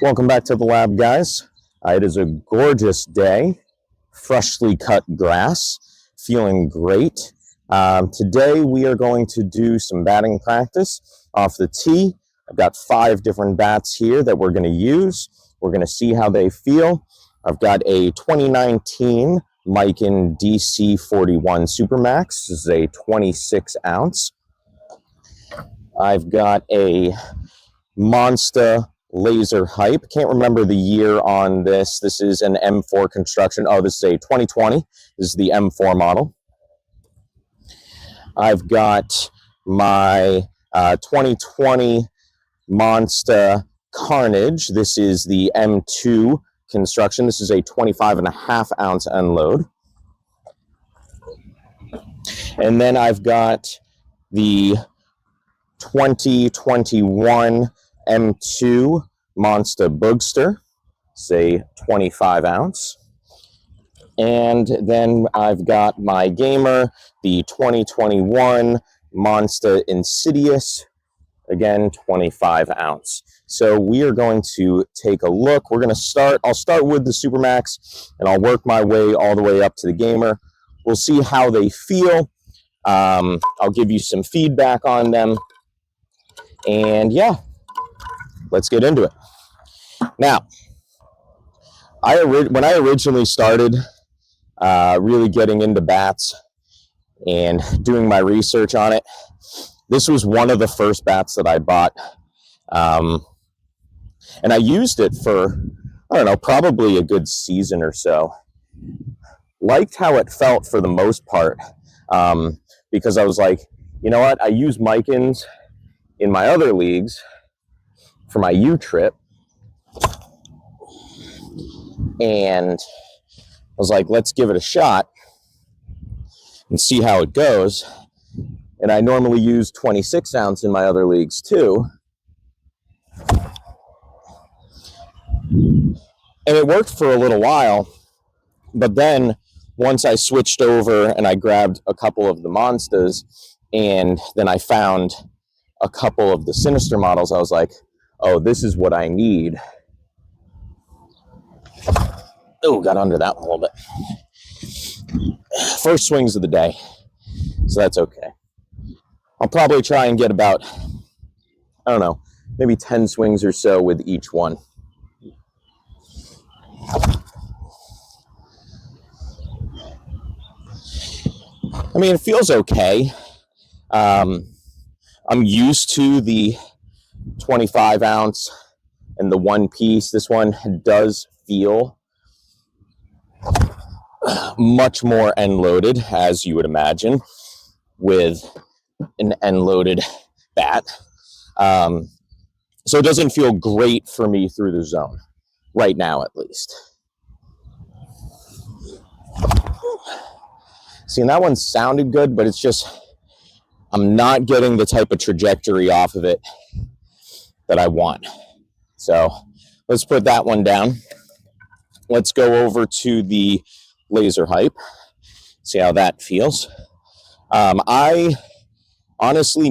Welcome back to the lab, guys. It is a gorgeous day, freshly cut grass, feeling great. Today we are going to do some batting practice off the tee. I've got 5 different bats here that we're going to use. We're going to see how they feel. I've got a 2019 Miken DC41 Supermax. This is a 26 ounce. I've got a Monsta Lazer hype. Can't remember the year on this. This is an M4 construction. Oh, this is a 2020. This is the M4 model. I've got my 2020 Monsta Carnage. This is the M2 construction. This is a 25.5 ounce unload. And then I've got the 2021 M2 Monsta Boogster, say 25 ounce. And then I've got my gamer, the 2021 Monsta Insidious, again, 25 ounce. So we are going to take a look. I'll start with the Supermax, and I'll work my way all the way up to the gamer. We'll see how they feel. I'll give you some feedback on them. And yeah, let's get into it. Now, when I originally started really getting into bats and doing my research on it, this was one of the first bats that I bought. And I used it for, I don't know, probably a good season or so. Liked how it felt for the most part, because I was like, you know what, I use Mikens in my other leagues for my U trip, and I was like, let's give it a shot and see how it goes. And I normally use 26 ounce in my other leagues too, and it worked for a little while. But then once I switched over and I grabbed a couple of the Monstas, and then I found a couple of the Sinister models, I was like, oh, this is what I need. Oh, got under that one a little bit. First swings of the day, so that's okay. I'll probably try and get about, I don't know, maybe 10 swings or so with each one. I mean, it feels okay. I'm used to the 25 ounce and the one piece. This one does feel much more end loaded, as you would imagine, with an end loaded bat. So it doesn't feel great for me through the zone right now, at least. See, and that one sounded good, but it's just, I'm not getting the type of trajectory off of it that I want. So let's put that one down. Let's go over to the Lazer hype, see how that feels. I honestly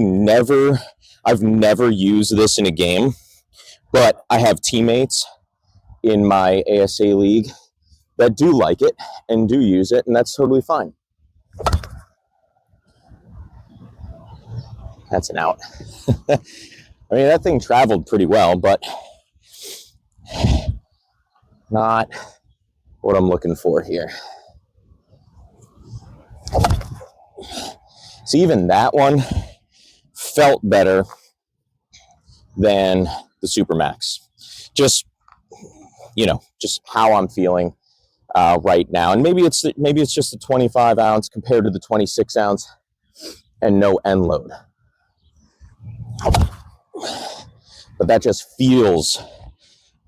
I've never used this in a game, but I have teammates in my ASA league that do like it and do use it, and that's totally fine. That's an out. I mean, that thing traveled pretty well, but not what I'm looking for here. See, even that one felt better than the Supermax. Just, just how I'm feeling right now. And maybe it's just a 25 ounce compared to the 26 ounce and no end load. But that just feels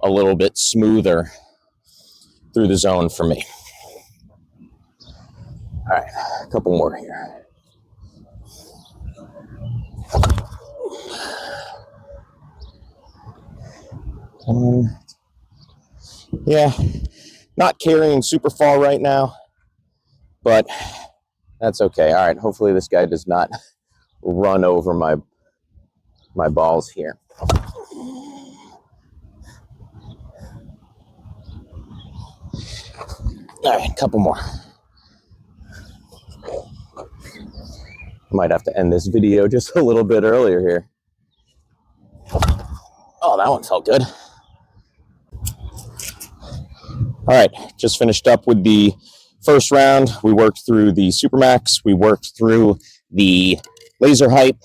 a little bit smoother through the zone for me. All right, a couple more here. Yeah, not carrying super far right now, but that's okay. All right, hopefully this guy does not run over my balls here. All right, a couple more. Might have to end this video just a little bit earlier here. Oh, that one felt good. All right, just finished up with the first round. We worked through the Supermax. We worked through the Lazer hype.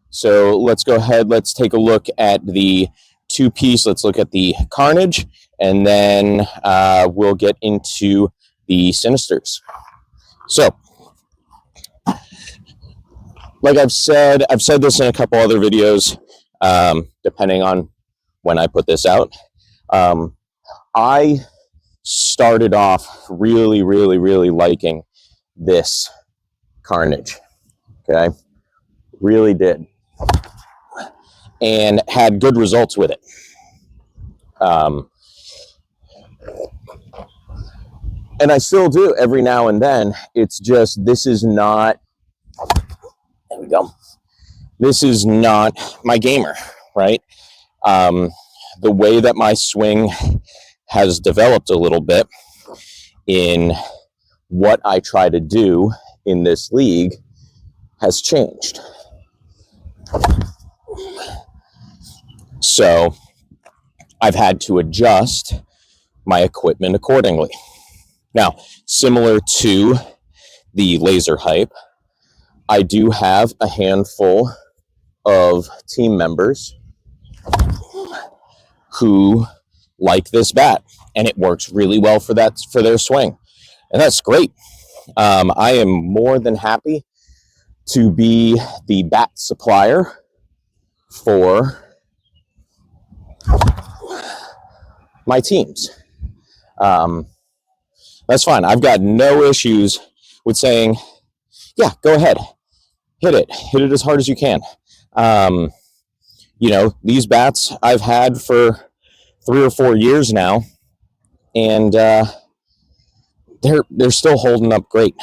So let's go ahead. Let's take a look at the two-piece. Let's look at the Carnage, and then we'll get into the Sinisters. So, like I've said this in a couple other videos, depending on when I put this out. I started off really liking this Carnage. Okay, really did, and had good results with it. And I still do every now and then. It's just, this is not, there we go. This is not my gamer, right? The way that my swing has developed a little bit in what I try to do in this league has changed. So I've had to adjust my equipment accordingly. Now, similar to the Lazer hype, I do have a handful of team members who like this bat, and it works really well for their swing, and that's great. I am more than happy to be the bat supplier for my teams. That's fine. I've got no issues with saying, yeah, go ahead, hit it as hard as you can. You know, these bats I've had for 3 or 4 years now, and they're still holding up great,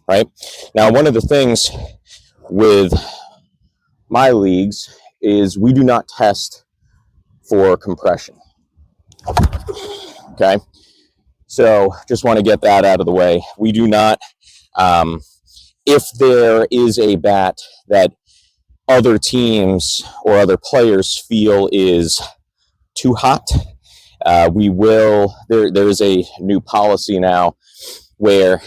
right? Now, one of the things with my leagues is we do not test for compression. Okay, so just want to get that out of the way. We do not. If there is a bat that other teams or other players feel is too hot, we will, there's a new policy now where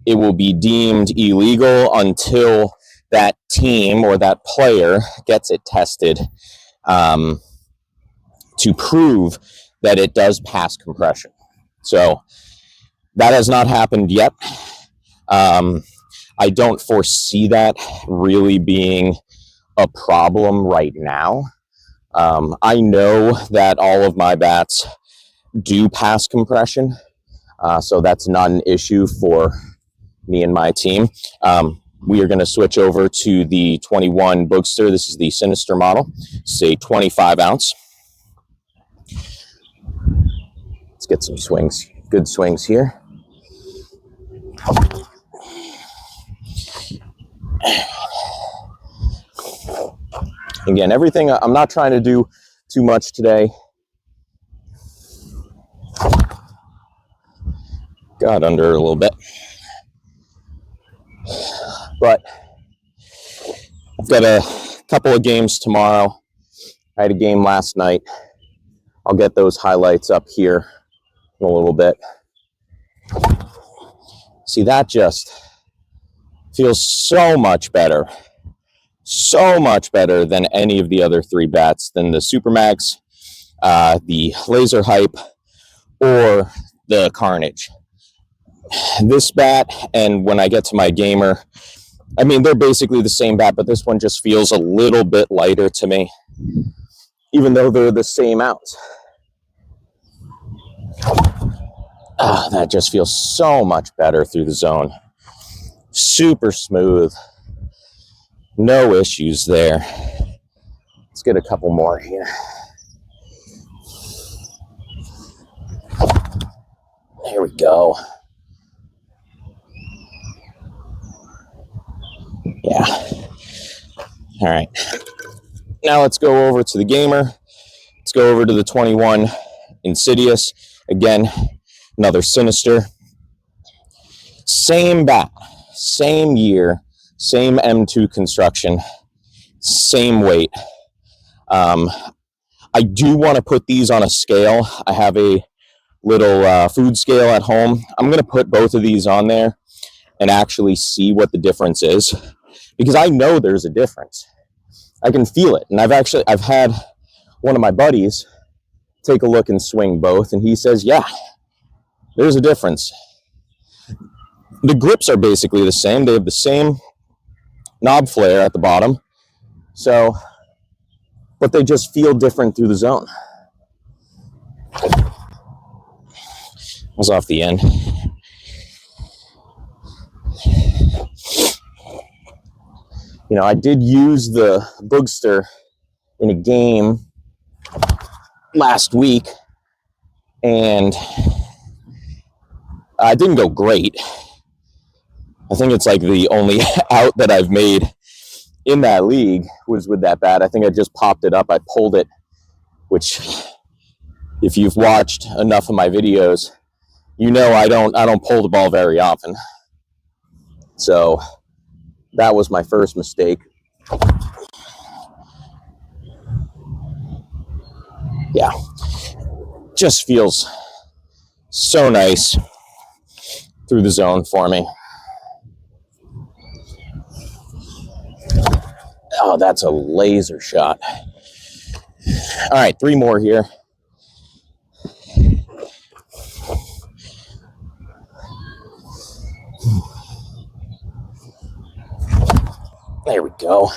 it will be deemed illegal until that team or that player gets it tested to prove that it does pass compression. So that has not happened yet. I don't foresee that really being a problem right now. I know that all of my bats do pass compression, so that's not an issue for me and my team. We are going to switch over to the 21 Boogster. This is the Sinister model. It's a 25 ounce. Let's get some swings, good swings here. Again, everything, I'm not trying to do too much today. Got under a little bit. But I've got a couple of games tomorrow. I had a game last night. I'll get those highlights up here in a little bit. See, that just feels so much better. So much better than any of the other 3 bats, than the Supermax, the Lazer hype, or the Carnage. This bat, and when I get to my gamer, I mean, they're basically the same bat, but this one just feels a little bit lighter to me, even though they're the same ounce. That just feels so much better through the zone. Super smooth. No issues there. Let's get a couple more here. There we go. Yeah. All right. Now let's go over to the gamer. Let's go over to the 21 Insidious. Again, another Sinister. Same bat, same year, same M2 construction, same weight. I do want to put these on a scale. I have a little food scale at home. I'm going to put both of these on there and actually see what the difference is, because I know there's a difference. I can feel it. And I've had one of my buddies take a look and swing both, and he says, yeah, there's a difference. The grips are basically the same. They have the same knob flare at the bottom. So, but they just feel different through the zone. I was off the end. You know, I did use the Boogster in a game last week, and it didn't go great. I think it's like the only out that I've made in that league was with that bat. I think I just popped it up. I pulled it, which, if you've watched enough of my videos, you know I don't pull the ball very often. So that was my first mistake. Yeah, just feels so nice through the zone for me. Oh, that's a laser shot. All right, 3 more here. There we go.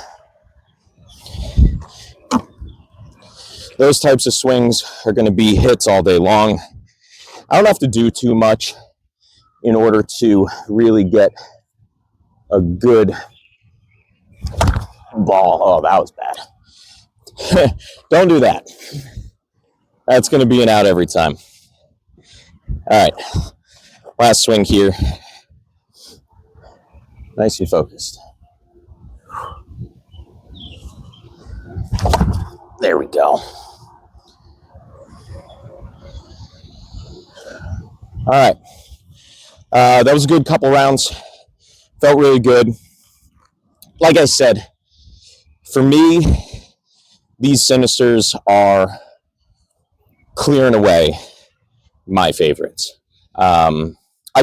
Those types of swings are going to be hits all day long. I don't have to do too much in order to really get a good ball. Oh, that was bad. Don't do that. That's going to be an out every time. All right, last swing here. Nicely focused. There we go. All right. That was a good couple rounds. Felt really good. Like I said, for me, these Sinisters are clear and away my favorites. I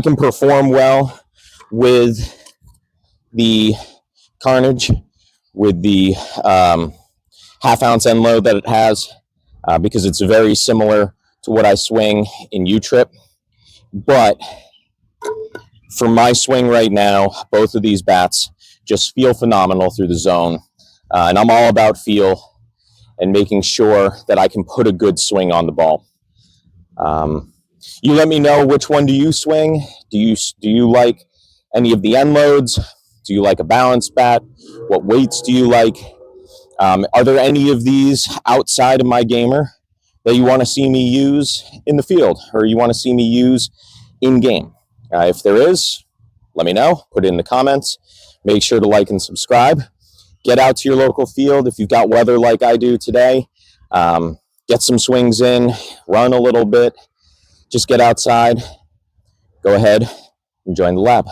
can perform well with the Carnage, with the half-ounce end load that it has, because it's very similar to what I swing in U-Trip. But for my swing right now, both of these bats just feel phenomenal through the zone. And I'm all about feel and making sure that I can put a good swing on the ball. You let me know, which one do you swing? Do you like any of the end loads? Do you like a balanced bat? What weights do you like? Are there any of these outside of my gamer that you want to see me use in the field, or you want to see me use in game? If there is, let me know. Put it in the comments. Make sure to like and subscribe. Get out to your local field if you've got weather like I do today. Get some swings in, run a little bit. Just get outside. Go ahead and join the lab.